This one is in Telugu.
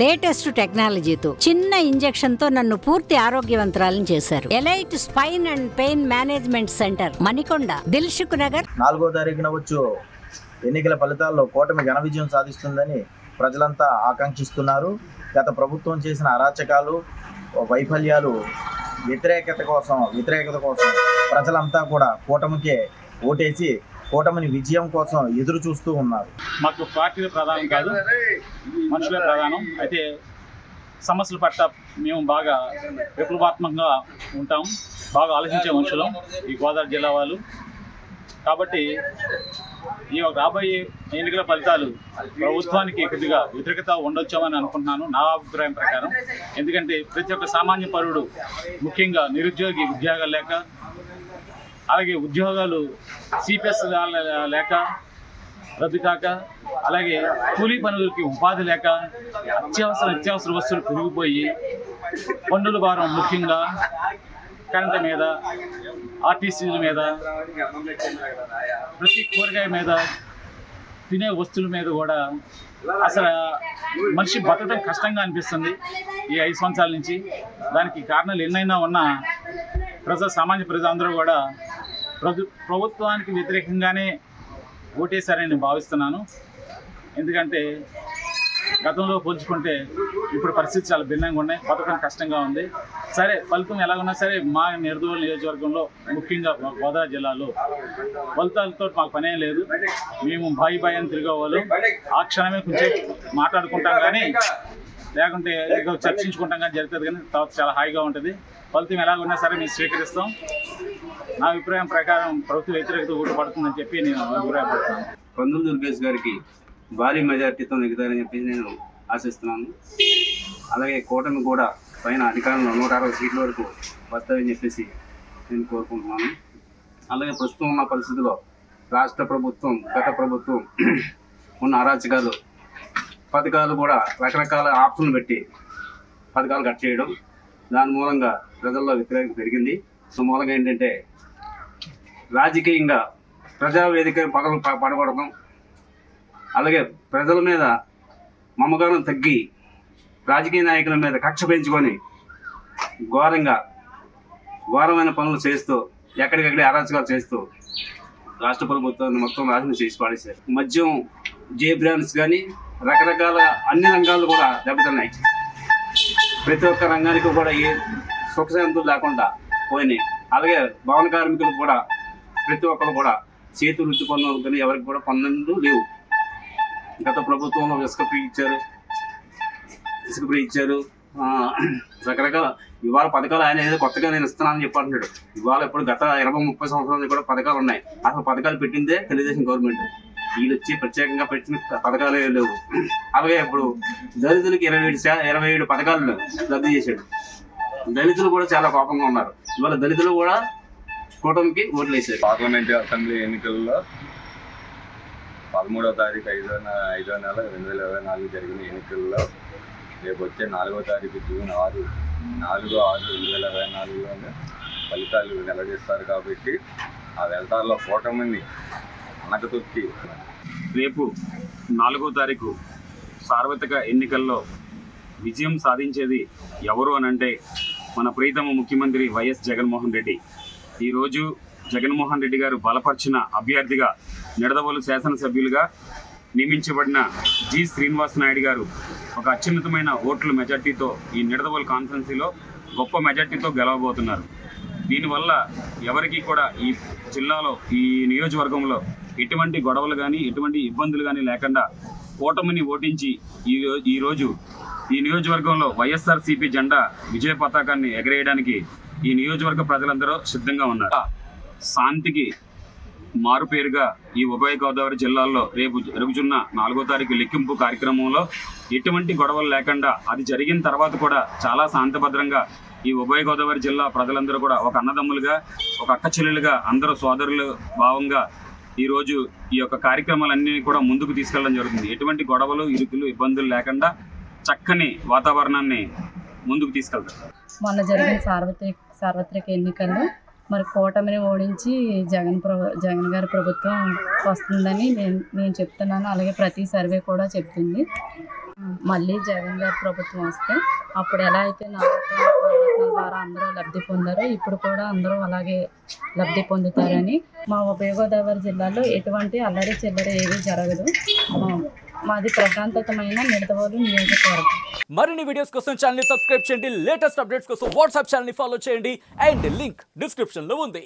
లేటెస్ట్ టెక్నాలజీతో చిన్న ఇంజెక్షన్ తో నన్ను పూర్తి ఆరోగ్యవంతురాలను చేశారు. Elite spine and pain management centre, Manikonda, Dilsukh Nagar. 4వ తారీఖున వచ్చు ఎన్నికల ఫలితాల్లో కూటమి ఘన విజయం సాధిస్తుందని ప్రజలంతా ఆకాంక్షిస్తున్నారు. గత ప్రభుత్వం చేసిన అరాచకాలు, వైఫల్యాలు, వ్యతిరేకత కోసం ప్రజలంతా కూడా కూటమికే ఓటేసి కూటమిని విజయం కోసం ఎదురు చూస్తూ ఉన్నారు. మాకు పార్టీల ప్రధానం కాదు, మనుషులే ప్రధానం. అయితే సమస్యల పట్ల మేము బాగా విప్లవాత్మకంగా ఉంటాం, బాగా ఆలోచించే మనుషులం ఈ గోదావరి జిల్లా వాళ్ళు. కాబట్టి ఈ రాబోయే ఎన్నికల ఫలితాలు ప్రభుత్వానికి కొద్దిగా వ్యతిరేకత ఉండొచ్చామని అనుకుంటున్నాను, నా అభిప్రాయం ప్రకారం. ఎందుకంటే ప్రతి ఒక్క సామాన్య పౌరుడు, ముఖ్యంగా నిరుద్యోగి, ఉద్యోగాలు లేక, అలాగే ఉద్యోగాలు సిపిఎస్ లేక రద్దు కాక, అలాగే కూలీ పనులకి ఉపాధి లేక, నిత్యావసర వస్తువులు పెరిగిపోయి, పన్నుల భారం ముఖ్యంగా కరెంటు మీద, ఆర్టీసీల మీద, ప్రతి కూరగాయ మీద, తినే వస్తువుల మీద కూడా అసలు మనిషి బతకడం కష్టంగా అనిపిస్తుంది ఈ 5 సంవత్సరాల నుంచి. దానికి కారణాలు ఎన్నైనా ఉన్నా సామాన్య ప్రజలందరూ కూడా ప్రభుత్వానికి వ్యతిరేకంగానే ఓటేశారని నేను భావిస్తున్నాను. ఎందుకంటే గతంలో పోల్చుకుంటే ఇప్పుడు పరిస్థితి చాలా భిన్నంగా ఉన్నాయి, బతకడం కష్టంగా ఉంది. సరే, ఫలితం ఎలా ఉన్నా సరే మా నిడదవోలు నియోజకవర్గంలో, ముఖ్యంగా గోదావరి జిల్లాలో ఫలితాలతో మాకు పనేం లేదు. మేము బాయి అని తిరిగేవాళ్ళు, ఆ క్షణమే కొంచెం మాట్లాడుకుంటాం కానీ, లేకుంటే చర్చించుకుంటాం కానీ జరుగుతుంది. కానీ తర్వాత చాలా హాయిగా ఉంటుంది. ఫలితం ఎలా ఉన్నా సరే మేము స్వీకరిస్తాం. నా అభిప్రాయం ప్రకారం ప్రభుత్వ వ్యతిరేకత ఓటు పడుతుందని చెప్పి నేను అభిప్రాయపడతాను. కందులు దుర్గేష్ గారికి భారీ మెజార్టీతో నెగ్గుతారని చెప్పి నేను ఆశిస్తున్నాను. అలాగే కూటమి కూడా పైన అధికారంలో 160 సీట్ల వరకు వస్తాయని చెప్పేసి నేను కోరుకుంటున్నాను. అలాగే ప్రస్తుతం ఉన్న పరిస్థితిలో రాష్ట్ర ప్రభుత్వం, గత ప్రభుత్వం ఉన్న అరాచకాలు, పథకాలు కూడా రకరకాల ఆప్షన్లు పెట్టి పథకాలు కట్ చేయడం, దాని మూలంగా ప్రజల్లో వ్యతిరేకత పెరిగింది. సో మూలంగా ఏంటంటే రాజకీయంగా ప్రజావేదిక పడగొడడం, అలాగే ప్రజల మీద మమకారం తగ్గి రాజకీయ నాయకుల మీద కక్ష పెంచుకొని ఘోరమైన పనులు చేస్తూ, ఎక్కడికక్కడే అరాచకాలు చేస్తూ రాష్ట్ర ప్రభుత్వాన్ని మొత్తం నాశనం చేసి పాడేశారు. మద్యం, జే బ్రాండ్స్ కానీ రకరకాల అన్ని రంగాలు కూడా దెబ్బతిన్నాయి. ప్రతి ఒక్క రంగానికి కూడా ఏ సుఖశాంతులు లేకుండా పోయినాయి. అలాగే భవన కార్మికులు కూడా ప్రతి ఒక్కరు కూడా చేతి వృత్తి పనులు కానీ ఎవరికి కూడా పనులు లేవు. గత ప్రభుత్వంలో ఇసుక ఫ్రీ ఇచ్చారు, రకరకాల ఇవాళ పథకాలు ఆయన ఏదో కొత్తగా నేను ఇస్తున్నానని చెప్పి అంటున్నాడు. ఇవాళ ఇప్పుడు గత 20-30 సంవత్సరాలు కూడా పథకాలు ఉన్నాయి. అసలు పథకాలు పెట్టిందే తెలుగుదేశం గవర్నమెంట్. వీళ్ళు వచ్చి ప్రత్యేకంగా పెట్టిన పథకాలు లేవు. అలాగే ఇప్పుడు దళితులకి 27 పథకాలను రద్దు చేశాడు. దళితులు కూడా చాలా కోపంగా ఉన్నారు. ఇవాళ దళితులు కూడా కూటమికి ఓట్లు వేశారు. పార్లమెంట్ అసెంబ్లీ ఎన్నికల్లో 13వ తారీఖు 5వ నెల 2024 జరిగిన ఎన్నికల్లో రేపు వచ్చే 4వ తారీఖు జూన్ 4/6/2024 ఫలితాలు వెల్లడిస్తారు. కాబట్టి ఆ వెళ్తాల్లో కూటమిని అనకతొక్కి రేపు 4వ తారీఖు సార్వత్రిక ఎన్నికల్లో విజయం సాధించేది ఎవరు అనంటే మన ప్రీతమ ముఖ్యమంత్రి వైఎస్ జగన్మోహన్ రెడ్డి. ఈరోజు జగన్మోహన్ రెడ్డి గారు బలపరిచిన అభ్యర్థిగా నిడదవోలు శాసనసభ్యులుగా నియమించబడిన జి శ్రీనివాస్ నాయుడు గారు ఒక అత్యున్నతమైన ఓట్ల మెజార్టీతో ఈ నిడదవోలు కాన్స్టిట్యున్సీలో గొప్ప మెజార్టీతో గెలవబోతున్నారు. దీనివల్ల ఎవరికి కూడా ఈ జిల్లాలో, ఈ నియోజకవర్గంలో ఎటువంటి గొడవలు కానీ, ఎటువంటి ఇబ్బందులు కానీ లేకుండా కూటమిని ఓటించి ఈరోజు ఈ నియోజకవర్గంలో వైఎస్ఆర్సీపీ జెండా విజయ పతాకాన్ని ఎగరేయడానికి ఈ నియోజకవర్గ ప్రజలందరూ సిద్ధంగా ఉన్నారు. శాంతికి మారుపేరుగా ఈ ఉభయ గోదావరి జిల్లాల్లో రేపు జరుగుతున్న 4వ తారీఖు లెక్కింపు కార్యక్రమంలో ఎటువంటి గొడవలు లేకుండా, అది జరిగిన తర్వాత కూడా చాలా శాంతిభద్రంగా ఈ ఉభయ గోదావరి జిల్లా ప్రజలందరూ కూడా ఒక అన్నదమ్ములుగా, ఒక అక్క చెల్లెలుగా, అందరూ సోదరులు భావంగా ఈరోజు ఈ యొక్క కార్యక్రమాలన్నీ కూడా ముందుకు తీసుకెళ్ళడం జరుగుతుంది. ఎటువంటి గొడవలు, ఇరుకులు, ఇబ్బందులు లేకుండా చక్కని వాతావరణాన్ని ముందుకు తీసుకెళ్తారు. మొన్న జరిగిన సార్వత్రిక ఎన్నికల్లో మరి కూటమిని ఓడించి జగన్ గారి ప్రభుత్వం వస్తుందని నేను చెప్తున్నాను. అలాగే ప్రతి సర్వే కూడా చెప్తుంది. మళ్ళీ జగన్ గారి ప్రభుత్వం వస్తే అప్పుడు ఎలా అయితే నవరత్నాల ద్వారా అందరూ లబ్ధి పొందారో ఇప్పుడు కూడా అందరూ అలాగే లబ్ధి పొందుతారని మా ఉభయ గోదావరి జిల్లాలో ఎటువంటి అల్లరి చిల్లర ఏమీ జరగదు. మాది ప్రశాంతతమైన నిడదవోలు నియోజకవర్గం. మరిన్ని వీడియోస్ కోసం ఛానల్ ని సబ్స్క్రైబ్ చేయండి. లేటెస్ట్ అప్డేట్స్ కోసం వాట్సాప్ ఛానల్ ని ఫాలో చేయండి. అండ్ లింక్ డిస్క్రిప్షన్ లో ఉంది.